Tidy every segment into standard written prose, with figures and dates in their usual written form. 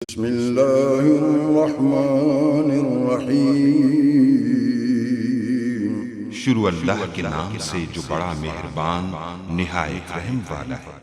बिस्मिल्लाहिर्रहमानिर्रहीम। शुरू अल्लाह के नाम से जो बड़ा मेहरबान निहायत रहम वाला है।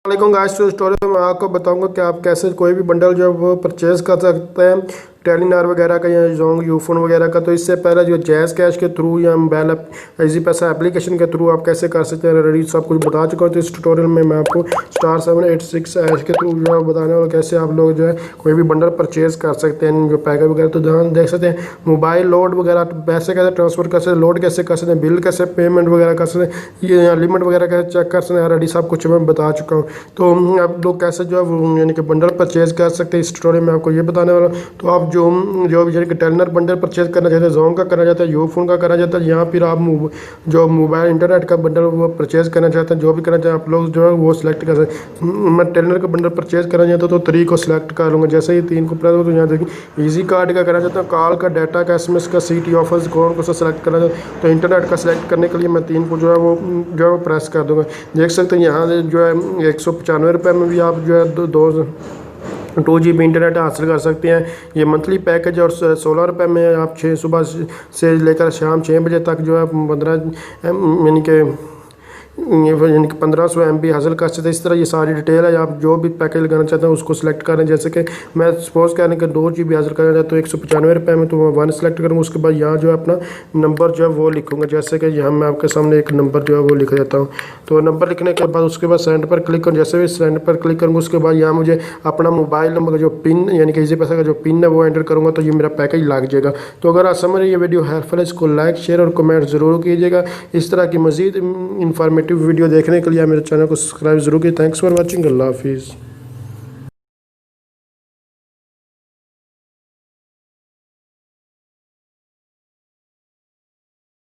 वालेकुम गाइस, तो स्टोरी में मैं आपको बताऊंगा कि आप कैसे कोई भी बंडल जो है वो परचेज़ कर सकते हैं टेलीनार वगैरह का या जोंग यूफोन वगैरह का। तो इससे पहले जो जैज़ कैश के थ्रू या मोबाइल इजी पैसा एप्लीकेशन के थ्रू आप कैसे कर सकते हैं रेडी सब कुछ बता चुका हूँ। तो इस ट्यूटोरियल में मैं आपको *786# के थ्रू जो है बताने वाला कैसे आप लोग जो है कोई भी बंडल परचेज़ कर सकते हैं जो पैकेज वगैरह। तो जहाँ देख सकते हैं मोबाइल लोड वगैरह पैसे कैसे ट्रांसफ़र कर सकते हैं, लोड कैसे कर सकते हैं, बिल कैसे पेमेंट वगैरह कर सकते हैं, ये लिमिट वगैरह कैसे चेक कर सकते हैं, रेडी सब कुछ मैं बता चुका हूँ। तो आप लोग कैसे जो है यानी कि बंडल परचेज़ कर सकते हैं इस ट्यूटोरियल में आपको ये बताने वाला। तो आप जो भी यानी कि टेलीनार बंडल परचेज़ करना चाहते हैं, जोंग का करना चाहते हैं, यूफोन का करना चाहते हैं, या फिर आप जो मोबाइल इंटरनेट का बंडल वो परचेज़ करना चाहते हैं, जो भी करना चाहते हैं आप लोग जो है वो सिलेक्ट कर सकते हैं। मैं टेलीनार का बंडल परचेज़ करना चाहता हूँ तो 3 को सिलेक्ट कर लूँगा। जैसे ही 3 को प्रेस हो तो यहाँ देखिए ईजी कार्ड का करना चाहता हूँ, कॉल का, डाटा का, SMS का, सिटी ऑफर्स कौन को सब करना चाहता हूँ। तो इंटरनेट का सिलेक्ट करने के लिए मैं 3 को जो है वो प्रेस कर दूँगा। देख सकते हैं यहाँ जो है 195 रुपये में भी आप जो है 2 GB इंटरनेट हासिल कर सकते हैं। ये मंथली पैकेज और 16 रुपये में आप सुबह से लेकर शाम 6 बजे तक जो है 15 यानी कि 1500 MB हासिल कर सकते हैं। इस तरह ये सारी डिटेल है। आप जो भी पैकेज लगाना चाहते हैं उसको सिलेक्ट करें। जैसे कि मैं सपोज करें कि 2 GB हासिल करना चाहता हूँ 195 रुपये में, तो मैं 1 सेलेक्ट करूँगा। उसके बाद यहाँ जो है अपना नंबर जो है वो लिखूँगा। जैसे कि यहाँ मैं आपके सामने एक नंबर जो है वो लिख देता हूँ। तो नंबर लिखने के बाद उसके बाद सेंड पर क्लिक करूँ। जैसे भी सेंड पर क्लिक करूँगा उसके बाद यहाँ मुझे अपना मोबाइल नंबर का जो पिन यानी कि इजी पैसा का जो पिन है वो एंटर करूँगा तो ये मेरा पैकेज लग जाएगा। तो अगर आप समझ रहे ये वीडियो हेल्पफुल है, इसको लाइक, शेयर और कमेंट ज़रूर कीजिएगा। इस तरह की मज़ीद इंफॉर्मेटिव वीडियो देखने के लिए मेरे चैनल को सब्सक्राइब जरूर कीजिए। Thanks for watching. अल्लाह हाफिज़।